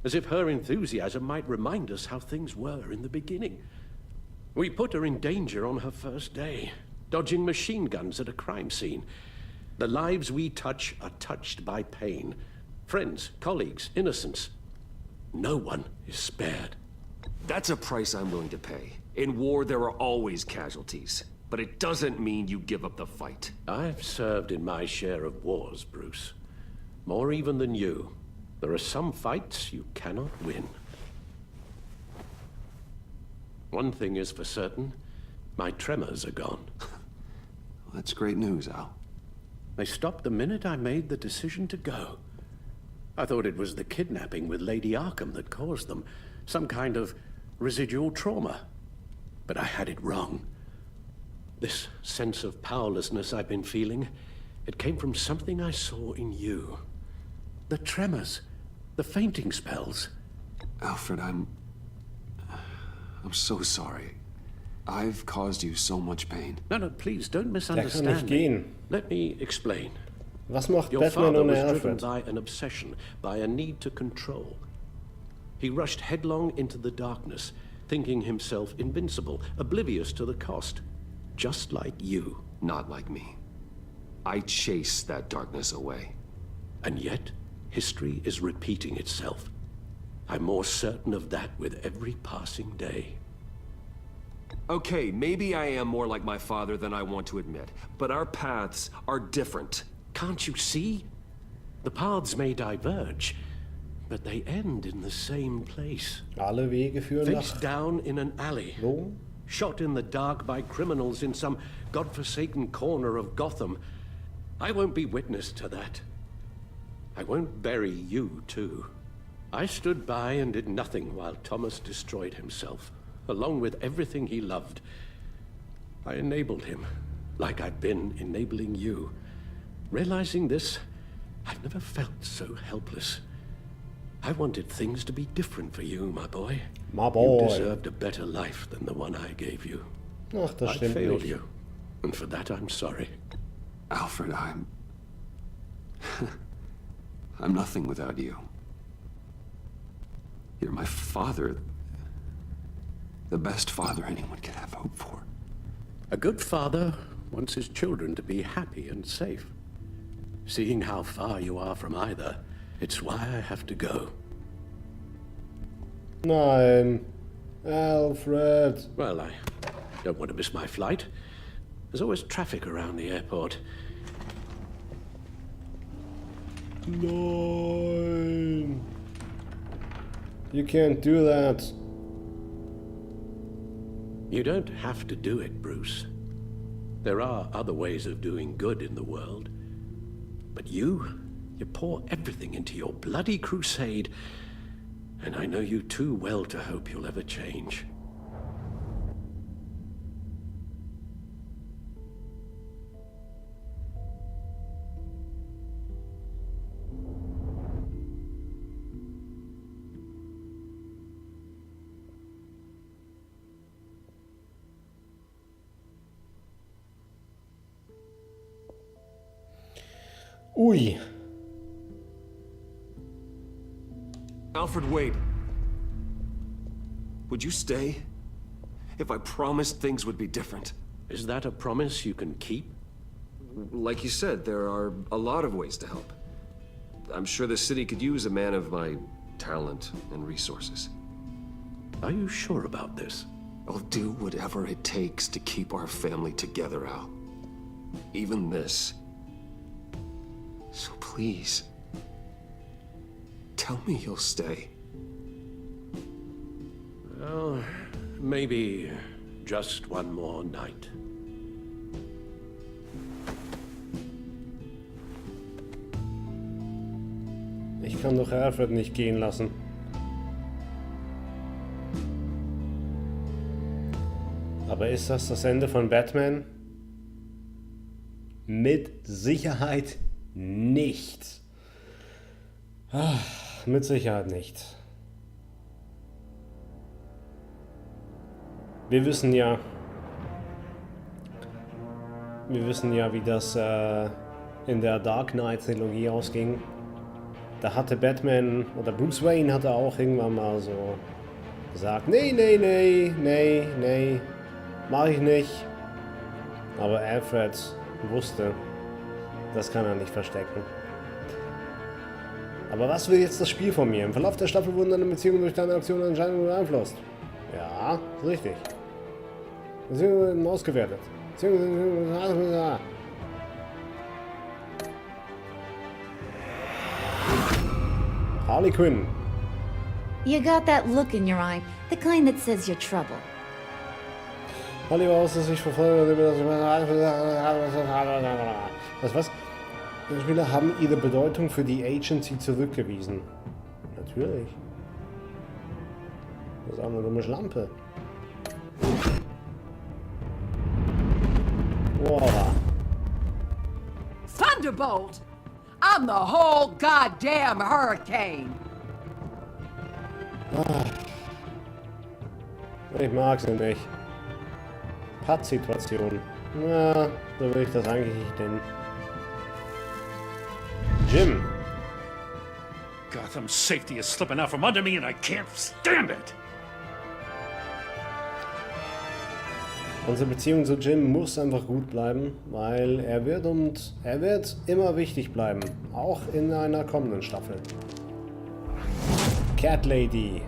B: as if her enthusiasm might remind us how things were in the beginning. We put her in danger on her first day, dodging machine guns at a crime scene. The lives we touch are touched by pain. Friends, colleagues, innocents. No one is spared.
C: That's a price I'm willing to pay. In war, there are always casualties. But it doesn't mean you give up the fight.
B: I've served in my share of wars, Bruce. More even than you. There are some fights you cannot win. One thing is for certain, my tremors are gone.
C: That's great news, Al.
B: They stopped the minute I made the decision to go. I thought it was the kidnapping with Lady Arkham that caused them, some kind of residual trauma. But I had it wrong. This sense of powerlessness I've been feeling, it came from something I saw in you. The tremors, the fainting spells.
C: Alfred, I'm so sorry. I've caused you so much pain.
B: No, please, don't misunderstand me. Let me explain.
A: Was macht
B: Your
A: Batman
B: father
A: ohne
B: was driven
A: Alfred?
B: by an obsession, by a need to control. He rushed headlong into the darkness, thinking himself invincible, oblivious to the cost. Just like you.
C: Not like me. I chased that darkness away.
B: And yet, history is repeating itself. I'm more certain of that with every passing day.
C: Okay, maybe I am more like my father than I want to admit, but our paths are different.
B: Can't you see? The paths may diverge, but they end in the same place.
A: Alle Wege führen
B: Face
A: nach
B: down in an alley.
A: Wo?
B: Shot in the dark by criminals in some godforsaken corner of Gotham. I won't be witness to that. I won't bury you, too. I stood by and did nothing while Thomas destroyed himself, along with everything he loved. I enabled him, like I've been enabling you. Realizing this, I've never felt so helpless. I wanted things to be different for you, my boy.
A: My boy.
B: You deserved a better life than the one I gave you.
A: Ach, das
B: I
A: stimmt
B: failed
A: nicht.
B: you, and for that I'm sorry.
C: Alfred, I'm nothing without you. You're my father. The best father anyone could have hope for.
B: A good father wants his children to be happy and safe. Seeing how far you are from either, it's why I have to go.
A: Nein. Alfred.
B: Well, I don't want to miss my flight. There's always traffic around the airport.
A: Nein. You can't do that.
B: You don't have to do it, Bruce. There are other ways of doing good in the world. But you pour everything into your bloody crusade, and I know you too well to hope you'll ever change.
A: Ui.
C: Alfred, wait. Would you stay? If I promised things would be different.
B: Is that a promise you can keep?
C: like you said, there are a lot of ways to help. I'm sure the city could use a man of my talent and resources.
B: Are you sure about this?
C: I'll do whatever it takes to keep our family together, Al. Even this. So please, tell me you'll stay.
B: Well, maybe just one more night.
A: Ich kann doch Alfred nicht gehen lassen. Aber ist das das Ende von Batman? Mit Sicherheit nicht. Mit Sicherheit nicht. Wir wissen ja, wie das in der Dark Knight-Trilogie ausging. Da hatte Batman, oder Bruce Wayne hatte auch irgendwann mal so gesagt, nee, mach ich nicht. Aber Alfred wusste, das kann er nicht verstecken. Aber was will jetzt das Spiel von mir? Im Verlauf der Staffel wurden deine Beziehungen durch deine Aktionen und Entscheidungen beeinflusst. Ja, ist richtig. Beziehungen werden ausgewertet. Harley Quinn.
O: You got that look in your eye, the kind that says you're trouble.
A: Harley war aus, dass ich verfolge. Was? Die Spieler haben ihre Bedeutung für die Agency zurückgewiesen. Natürlich. Das ist auch eine dumme Schlampe. Wow.
M: Thunderbolt! I'm the whole goddamn hurricane!
A: Ich mag sie nicht. Pattsituation. Na, so will ich das eigentlich nicht nennen. Jim.
P: Gotham's safety is slipping out from under me and I can't stand it!
A: Unsere Beziehung zu Jim muss einfach gut bleiben, weil er wird immer wichtig bleiben, auch in einer kommenden Staffel. Cat Lady.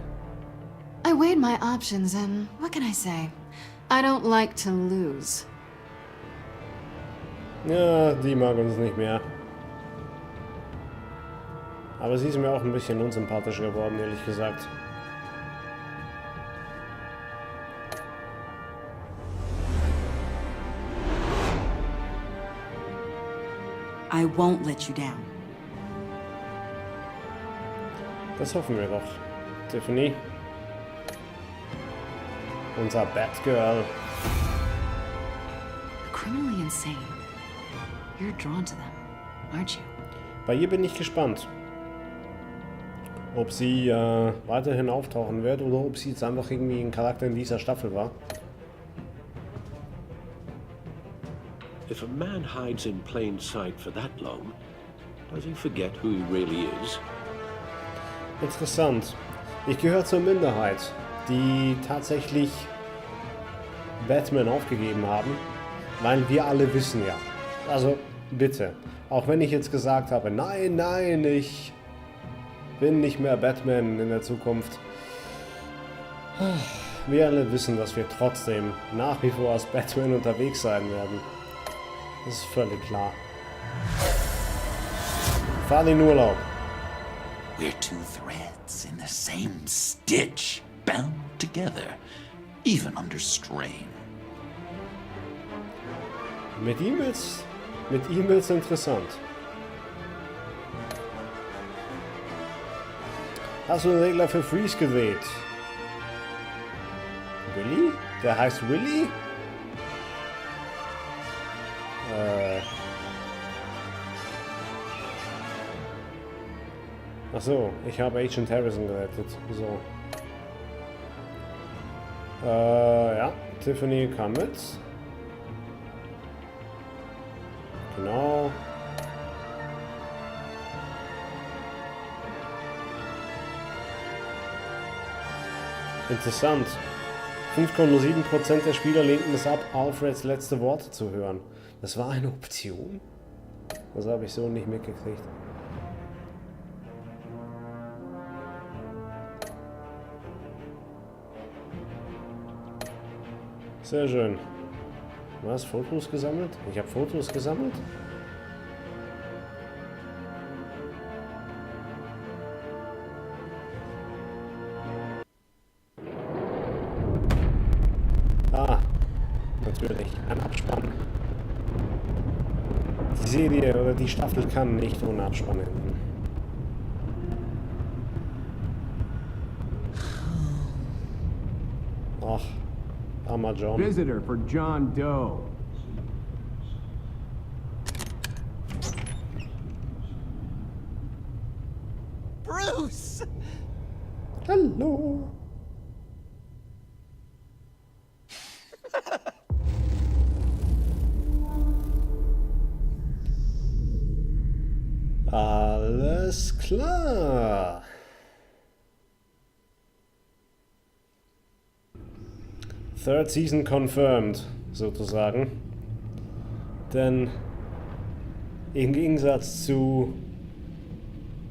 Q: I weighed my options and what can I say? I don't like to lose.
A: Ja, die mag uns nicht mehr. Aber sie ist mir auch ein bisschen unsympathischer geworden, ehrlich gesagt.
G: I won't let you down.
A: Das hoffen wir doch. Tiffany. Unser Batgirl.
Q: Criminally insane. You're drawn to them, aren't you?
A: Bei ihr bin ich gespannt. Ob sie weiterhin auftauchen wird oder ob sie jetzt einfach irgendwie ein Charakter in dieser Staffel war.
B: If a man hides in plain sight for that long, does he forget who he really is?
A: Interessant. Ich gehöre zur Minderheit, die tatsächlich Batman aufgegeben haben, weil wir alle wissen ja. Also bitte, auch wenn ich jetzt gesagt habe, nein, ich bin nicht mehr Batman in der Zukunft. Wir alle wissen, dass wir trotzdem nach wie vor als Batman unterwegs sein werden. Das ist völlig klar. Fahr in Urlaub.
L: We're two threads in the same stitch, bound together, even under strain.
A: Mit ihm wird's interessant. Hast du den Regler für Freeze gedreht? Willy? Der heißt Willy? Achso, ich habe Agent Harrison gerettet. So. Ja, Tiffany kam mit. Genau. Interessant. 5,7% der Spieler lehnten es ab, Alfreds letzte Worte zu hören. Das war eine Option? Das habe ich so nicht mitgekriegt. Sehr schön. Was? Fotos gesammelt? Ich habe Fotos gesammelt? Ah, natürlich. Ein Abspann. Die Serie oder die Staffel kann nicht ohne Abspann enden. Ach, armer John.
R: Visitor for John Doe.
L: Bruce!
A: Hallo. Alles klar. Third Season confirmed, sozusagen. Denn im Gegensatz zu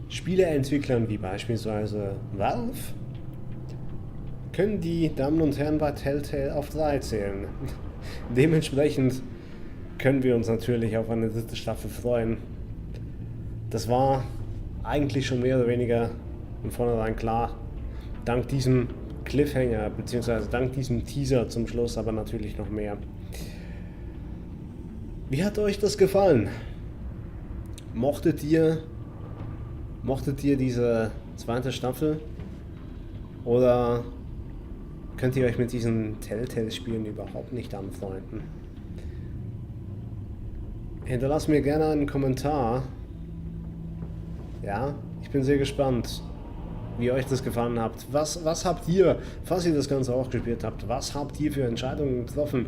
A: Spieleentwicklern wie beispielsweise Valve können die Damen und Herren bei Telltale auf 3 zählen. Dementsprechend können wir uns natürlich auf eine 3. Staffel freuen. Das war eigentlich schon mehr oder weniger von vornherein klar. Dank diesem Cliffhanger, beziehungsweise dank diesem Teaser zum Schluss, aber natürlich noch mehr. Wie hat euch das gefallen? Mochtet ihr diese 2. Staffel? Oder könnt ihr euch mit diesen Telltale-Spielen überhaupt nicht anfreunden? Hinterlasst mir gerne einen Kommentar. Ja, ich bin sehr gespannt, wie euch das gefallen habt. Was habt ihr, falls ihr das Ganze auch gespielt habt, was habt ihr für Entscheidungen getroffen?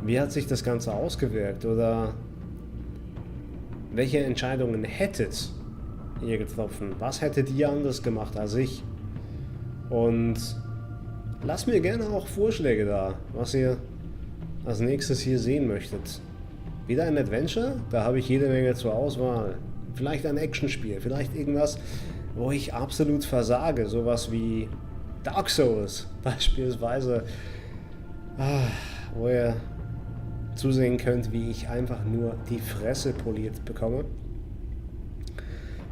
A: Wie hat sich das Ganze ausgewirkt? Oder welche Entscheidungen hättet ihr getroffen? Was hättet ihr anders gemacht als ich? Und lasst mir gerne auch Vorschläge da, was ihr als nächstes hier sehen möchtet. Wieder ein Adventure? Da habe ich jede Menge zur Auswahl. Vielleicht ein Actionspiel, vielleicht irgendwas, wo ich absolut versage. Sowas wie Dark Souls beispielsweise. Wo ihr zusehen könnt, wie ich einfach nur die Fresse poliert bekomme.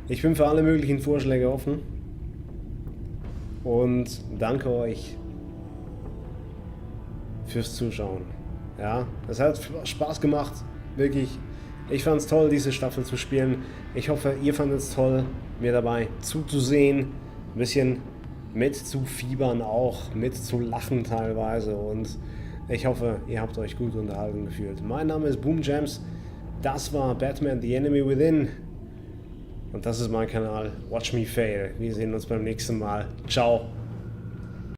A: Ich bin für alle möglichen Vorschläge offen. Und danke euch fürs Zuschauen. Ja, es hat Spaß gemacht, wirklich. Ich fand es toll, diese Staffel zu spielen. Ich hoffe, ihr fandet es toll, mir dabei zuzusehen, ein bisschen mitzufiebern auch, mitzulachen teilweise. Und ich hoffe, ihr habt euch gut unterhalten gefühlt. Mein Name ist Boom Jams. Das war Batman The Enemy Within. Und das ist mein Kanal Watch Me Fail. Wir sehen uns beim nächsten Mal. Ciao.